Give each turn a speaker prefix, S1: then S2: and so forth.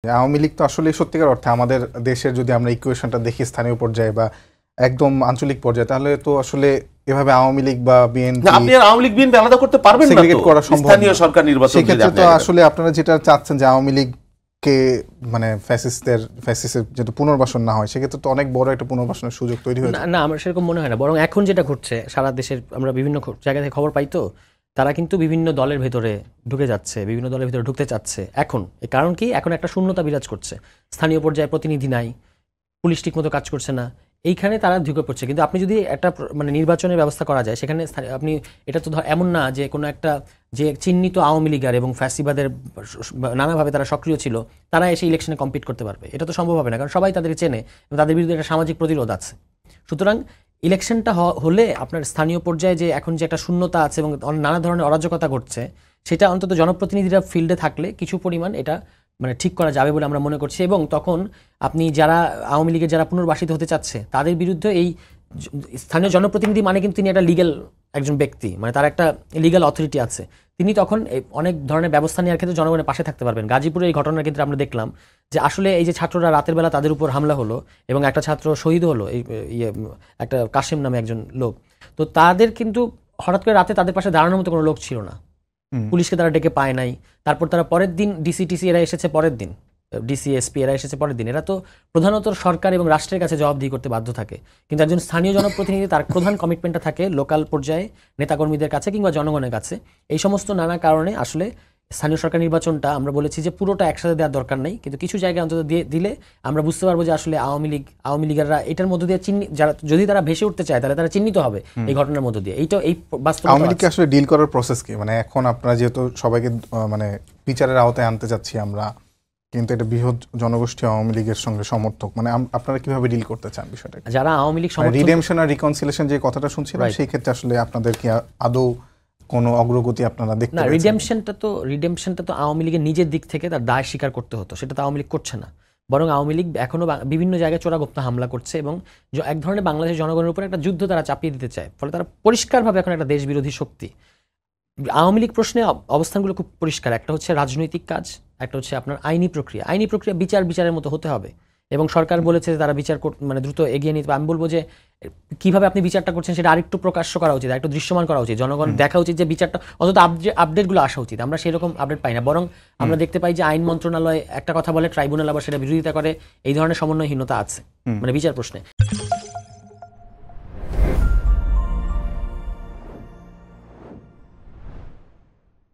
S1: আওয়ামী লীগ তো আসলে সত্যিকার অর্থে আমাদের দেশের যদি আমরা ইকুয়েশনটা দেখি স্থানীয় পর্যায়ে বা একদম আঞ্চলিক পর্যায়ে, তাহলে তো আসলে এভাবে আওয়ামী লীগ বা বিএনপি
S2: আপনি আর আওয়ামী লীগ বিএনপি আলাদা করতে পারবেন না,
S1: সেগ্রিগেট করা সম্ভব না।
S2: স্থানীয় সরকার নির্বাচন
S1: সেক্ষেত্রে তো আসলে আপনারা যেটা চাচ্ছেন যে আওয়ামী লীগকে মানে ফ্যাসিস্টের যেহেতু পুনর্বাসন না হয়, সেক্ষেত্রে তো অনেক বড় একটা পুনর্বাসনের সুযোগ তৈরি হয়েছে।
S3: না, আমার সেরকম মনে হয় না। বরং এখন যেটা ঘটছে সারা দেশের, আমরা বিভিন্ন জায়গা থেকে খবর পাই, তো তারা কিন্তু বিভিন্ন দলের ভেতরে ঢুকে যাচ্ছে, বিভিন্ন দলের ভেতরে ঢুকতে চাচ্ছে এখন। এর কারণ কি, এখন একটা শূন্যতা বিরাজ করছে, স্থানীয় পর্যায়ে প্রতিনিধি নাই, পুলিশ ঠিক মতো কাজ করছে না, এইখানে তারা ঢুকে পড়ছে। কিন্তু আপনি যদি একটা মানে নির্বাচনের ব্যবস্থা করা যায়, সেখানে আপনি এটা তো এমন না যে কোনো একটা যে চিহ্নিত আওয়ামী লীগার এবং ফ্যাসিবাদের নানাভাবে তারা সক্রিয় ছিল, তারা এসে ইলেকশনে কম্পিট করতে পারবে, এটা তো সম্ভব হবে না, কারণ সবাই তাদের চেনে এবং তাদের বিরুদ্ধে একটা সামাজিক প্রতিরোধ আছে। সুতরাং ইলেকশনটা হলে আপনার স্থানীয় পর্যায়ে যে এখন যে একটা শূন্যতা আছে এবং নানা ধরনের অরাজকতা ঘটছে, সেটা অন্তত জনপ্রতিনিধিরা ফিল্ডে থাকলে কিছু পরিমাণ এটা মানে ঠিক করা যাবে বলে আমরা মনে করছি। এবং তখন আপনি যারা আওয়ামী লীগের যারা পুনর্বাসিত হতে চাচ্ছে, তাদের বিরুদ্ধে এই স্থানীয় জনপ্রতিনিধি মানে কিন্তু তিনি একটা লিগ্যাল একজন ব্যক্তি, মানে তার একটা লিগ্যাল অথরিটি আছে, তিনি তখন অনেক ধরনের ব্যবস্থা নেওয়ার ক্ষেত্রে জনগণের পাশে থাকতে পারবেন। গাজীপুরে এই ঘটনার ক্ষেত্রে আমরা দেখলাম যে আসলে এই যে ছাত্ররা রাতের বেলা তাদের উপর হামলা হলো এবং একটা ছাত্র শহীদ হলো, এই একটা কাশেম নামে একজন লোক, তো তাদের কিন্তু হঠাৎ করে রাতে তাদের পাশে দাঁড়ানোর মতো কোনো লোক ছিল না, পুলিশকে তারা ডেকে পায় নাই। তারপর তারা পরের দিন ডিসি এরা এসেছে পরের দিন, ডিসি এসপি এরা এসেছে পরের দিন। এরা তো প্রধানত সরকার এবং রাষ্ট্রের কাছে জবাবদিহি করতে বাধ্য থাকে, কিন্তু একজন স্থানীয় জনপ্রতিনিধি তার প্রধান কমিটমেন্টটা থাকে লোকাল পর্যায়ে নেতাকর্মীদের কাছে কিংবা জনগণের কাছে। এই সমস্ত নানা কারণে আসলে স্থানীয় সরকার নির্বাচনটা আমরা বলেছি যে পুরোটা একসাথে দেওয়ার দরকার নেই, কিন্তু কিছু জায়গায় অন্তত দিলে আমরা বুঝতে পারবো যে আসলে আওয়ামী লীগাররা এটার মধ্যে দিয়ে যারা যদি তারা ভেসে উঠতে চায়, তাহলে তারা চিহ্নিত হবে এই ঘটনার মধ্যে দিয়ে। এইটা এই বাস্তবতা।
S1: আওয়ামী লীগকে আসলে ডিল করার প্রসেস কি? মানে এখন আপনারা যেহেতু সবাইকে মানে বিচারের আওতায় আনতে চাচ্ছি আমরা, কিন্তু এটা বৃহৎ জনগোষ্ঠী আওয়ামী লীগের সঙ্গে সমর্থক, মানে আপনারা কিভাবে ডিল করতে চান বিষয়টা?
S3: যারা আওয়ামী লীগ সমর্থক,
S1: রিডেমশন আর রিকনসিলিয়েশন যে কথাটা শুনছিলাম, সেই ক্ষেত্রে আসলে আপনাদের কি আদৌ কোনো অগ্রগতি আপনারা দেখতে পাচ্ছেন?
S3: না, রিডেমশনটা তো আওয়ামী লীগের নিজের দিক থেকে তার দায় স্বীকার করতে হতো, সেটা তো আওয়ামী লীগ করছে না। বরং আওয়ামী লীগ এখনও বিভিন্ন জায়গায় চোরাগোপ্তা হামলা করছে এবং এক ধরনের বাংলাদেশের জনগণের উপর একটা যুদ্ধ তারা চাপিয়ে দিতে চায়, ফলে তারা পরিষ্কারভাবে এখন একটা দেশ বিরোধী শক্তি। আওয়ামী লীগ প্রশ্নে অবস্থানগুলো খুব পরিষ্কার, একটা হচ্ছে রাজনৈতিক কাজ, একটা হচ্ছে আপনার আইনি প্রক্রিয়া বিচারের মতো হতে হবে, এবং সরকার বলেছে যে তারা বিচার মানে দ্রুত এগিয়ে নিতে। আমি বলবো যে কিভাবে আপনি বিচারটা করছেন সেটা আরেকটু প্রকাশ্য করা উচিত, আরেকটু দৃশ্যমান করা উচিত, জনগণ দেখা উচিত যে বিচারটা অন্তত আপডেটগুলো আসা উচিত। আমরা সেরকম আপডেট পাই না, বরং আমরা দেখতে পাই যে আইন মন্ত্রণালয় একটা কথা বলে, ট্রাইব্যুনাল আবার সেটা বিরোধিতা করে। এই ধরনের সমন্বয়হীনতা আছে মানে বিচার প্রশ্নে।